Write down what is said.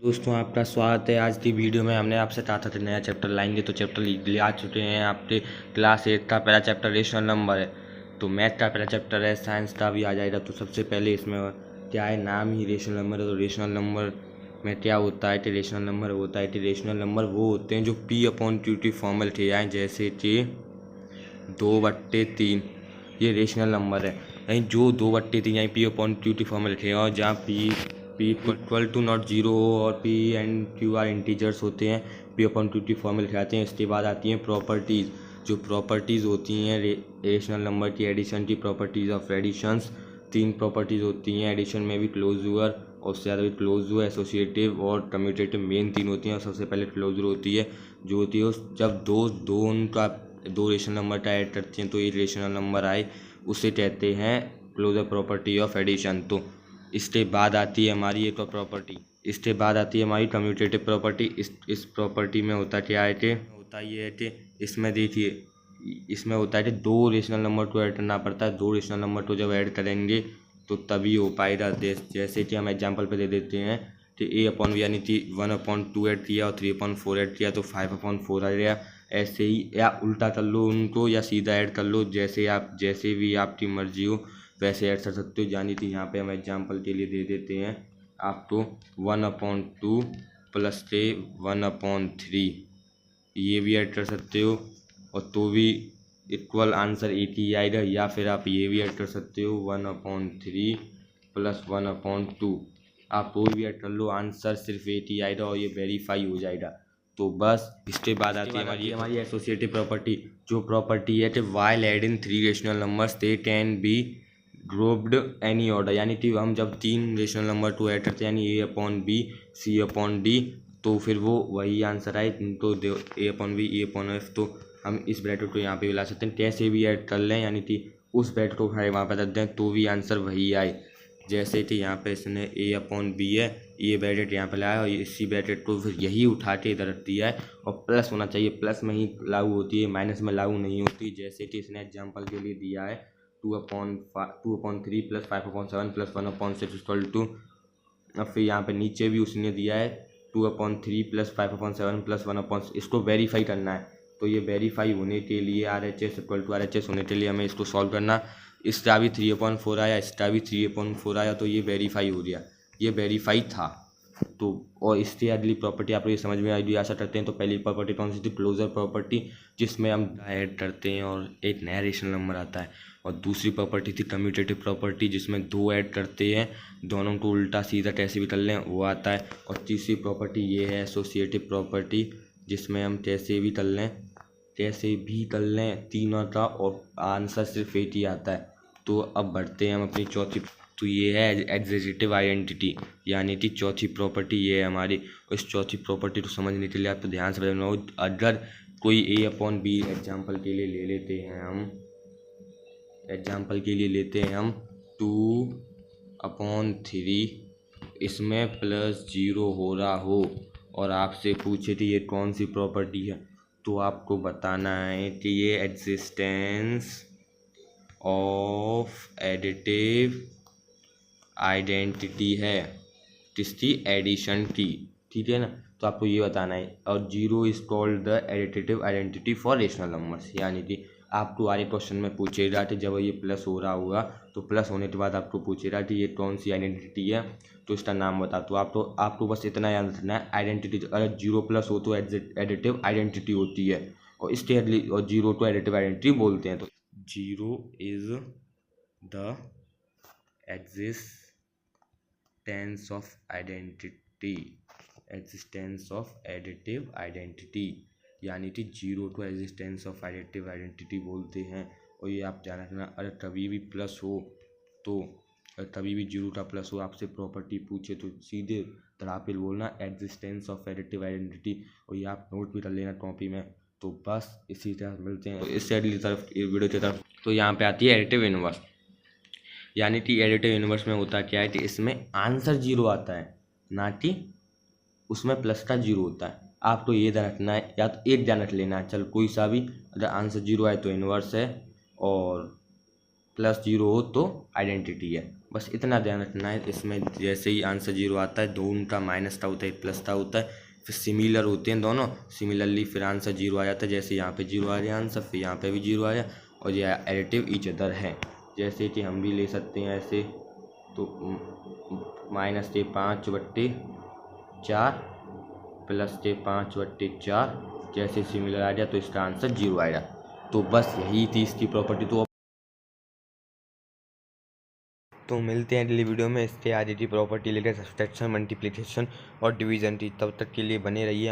दोस्तों आपका स्वागत है। आज की वीडियो में हमने आपसे कहा था नया चैप्टर लाएंगे, तो चैप्टर ले आ चुके हैं। आपके क्लास 8 का पहला चैप्टर रेशनल नंबर है, तो मैथ का पहला चैप्टर है, साइंस का भी आ जाएगा। तो सबसे पहले इसमें क्या है, नाम ही रेशनल नंबर है। तो रेशनल नंबर में क्या होता है कि रेशनल नंबर होता है कि रेशनल नंबर वो होते हैं जो P/Q फॉर्म में लिखे जाएँ, जैसे कि 2/3 ये रेशनल नंबर है। यानी जो 2/3 यानी P/Q फॉर्म में लिखे, और जहाँ P equal to not zero हो और P and Q are integers होते हैं, P/Q फॉर्म में लिखे जाते हैं। इसके बाद आती हैं प्रॉपर्टीज़। जो प्रॉपर्टीज़ होती हैं रेशनल नंबर की, एडिशन की प्रॉपर्टीज़ ऑफ एडिशंस। 3 प्रॉपर्टीज़ होती हैं एडिशन में भी, क्लोजर और उससे ज़्यादा भी क्लोजर, एसोसिएटिव और कम्यूटेटिव, मेन 3 होती हैं। और सबसे पहले क्लोजर होती है, जो होती है जब दो रेशनल नंबर का ऐड करते हैं तो एक रेशनल नंबर आए, उसे कहते हैं क्लोजर प्रॉपर्टी ऑफ एडिशन। तो इसके बाद आती है हमारी एक और प्रॉपर्टी, इसके बाद आती है हमारी कम्यूटेटिव प्रॉपर्टी। इस प्रॉपर्टी में होता क्या है कि इसमें देखिए, इसमें होता है कि 2 रेशनल नंबर को ऐड करना पड़ता है। 2 रेशनल नंबर को जब ऐड करेंगे तो तभी हो पाएगा। जैसे कि हम एग्जाम्पल पे दे देते हैं कि A/V यानी कि 1/2 ऐड किया और 3/4 ऐड किया तो 5/4 आ गया। ऐसे ही, या उल्टा कर लो उनको या सीधा ऐड कर लो, जैसे भी आपकी मर्जी हो वैसे ऐड कर सकते हो। यानी कि यहाँ पे हम एग्जांपल के लिए दे देते हैं आपको 1/2 प्लस के 1/3, ये भी ऐड कर सकते हो और तो भी इक्वल आंसर एक ही आएगा। या फिर आप ये भी ऐड कर सकते हो 1/3 प्लस 1/2, आप कोई भी ऐड कर लो, आंसर सिर्फ एक ही आएगा और ये वेरीफाई हो जाएगा। तो बस इसके बाद आती है हमारी एसोसिएटिव प्रॉपर्टी। जो प्रॉपर्टी है कि while adding 3 rational numbers they can be grouped any order. यानी कि हम जब 3 रेशनल नंबर को ऐड करते हैं, यानी A/B C/D, तो फिर वो वही आंसर आए। तो A/B E/F, तो हम इस ब्रैकेट को यहाँ पे भी ला सकते हैं, कैसे भी ऐड कर लें, यानी कि उस ब्रैकेट को वहाँ पर रख दें तो भी आंसर वही आए। जैसे कि यहाँ पे इसने A/B है, ये ब्रैकेट यहाँ पे लाया और इसी ब्रैकेट को फिर यही उठा के इधर रख दिया है। और प्लस होना चाहिए, प्लस में ही लागू होती है, माइनस में लागू नहीं होती। जैसे कि इसने एग्जाम्पल के लिए दिया है 2/3 प्लस 5/7 प्लस 1/6 इक्वल टू, अब फिर यहाँ पे नीचे भी उसने दिया है 2/3 प्लस 5/7 प्लस 1/6। इसको वेरीफाई करना है, तो ये वेरीफाई होने के लिए RHS इक्वल टू RHS होने के लिए हमें इसको सॉल्व करना। इसका भी 3/4 आया, इसका भी 3/4 आया, तो ये वेरीफाई हो गया, ये वेरीफाई था। तो और इससे अगली प्रॉपर्टी आपको ये समझ में आएगी, आशा करते हैं। तो पहली प्रॉपर्टी कौन सी थी, क्लोजर प्रॉपर्टी, जिसमें हम ऐड करते हैं और एक नया रेशनल नंबर आता है। और दूसरी प्रॉपर्टी थी कम्यूटेटिव प्रॉपर्टी, जिसमें 2 ऐड करते हैं, दोनों को उल्टा सीधा कैसे भी कर लें वो आता है। और तीसरी प्रॉपर्टी ये है एसोसिएटिव प्रॉपर्टी, जिसमें हम कैसे भी कर लें तीनों का और आंसर सिर्फ एक ही आता है। तो अब बढ़ते हैं हम अपनी चौथी, तो ये है एग्जीक्यूटिव आइडेंटिटी, यानी कि चौथी प्रॉपर्टी ये है हमारी। इस चौथी प्रॉपर्टी को समझने के लिए आपको ध्यान से समझना हो। अगर कोई A/B एग्जाम्पल के लिए ले लेते हैं हम 2/3, इसमें +0 हो रहा हो और आपसे पूछे कि ये कौन सी प्रॉपर्टी है, तो आपको बताना है कि ये एग्जिस्टेंस ऑफ एडिटिव आइडेंटिटी है, किसकी, एडिशन की, ठीक है ना। तो आपको ये बताना है। और 0 is called the additive identity for rational numbers, यानी कि आपको आगे क्वेश्चन में पूछेगा कि जब ये प्लस हो रहा होगा तो प्लस होने के बाद आपको पूछेगा कि ये कौन सी आइडेंटिटी है, तो इसका नाम बता। तो आपको बस इतना याद रखना है, आइडेंटिटी अगर 0+ हो तो एडिटिव आइडेंटिटी होती है, और इसके और 0 को एडिटिव आइडेंटिटी बोलते हैं। तो 0 is the existence of additive identity, यानी कि 0 को एग्जिस्टेंस ऑफ एडिटिव आइडेंटिटी बोलते हैं। और ये आप ध्यान रखना, अगर कभी भी प्लस हो तो, कभी भी 0 का प्लस हो, आपसे प्रॉपर्टी पूछे तो सीधे तड़ापिल बोलना एग्जिस्टेंस ऑफ एडिटिव आइडेंटिटी, और ये आप नोट भी कर लेना कॉपी में। तो बस इसी तरह मिलते हैं इससे अगली तरफ, वीडियो की तरफ। तो यहाँ पे आती है एडिटिव इनवर्स, यानी कि एडिटिव यूनिवर्स में होता क्या है कि इसमें आंसर 0 आता है, ना कि उसमें प्लस का 0 होता है। आपको ये ध्यान रखना है, या तो एक ध्यान रख लेना है, चल कोई सा भी, अगर आंसर 0 आए तो इनवर्स है और +0 हो तो आइडेंटिटी है। बस इतना ध्यान रखना है। इसमें जैसे ही आंसर 0 आता है, 2 उनका माइनस था होता है, प्लस था होता है, फिर सिमिलर होते हैं दोनों, सिमिलरली फिर आंसर 0 आ जाता है। जैसे यहाँ पे 0 आ गया आंसर, फिर यहाँ पे भी 0 आया, और ये एडिटिव ईच अदर है। जैसे कि हम भी ले सकते हैं ऐसे, तो -5/4 +5/4, जैसे सिमिलर आ गया तो इसका आंसर 0 आएगा। तो बस यही थी इसकी प्रॉपर्टी। तो मिलते हैं अगली वीडियो में इसके आगे की प्रॉपर्टी लेकर, सब्सट्रैक्शन, मल्टीप्लिकेशन और डिवीजन की। तब तक के लिए बने रहिए।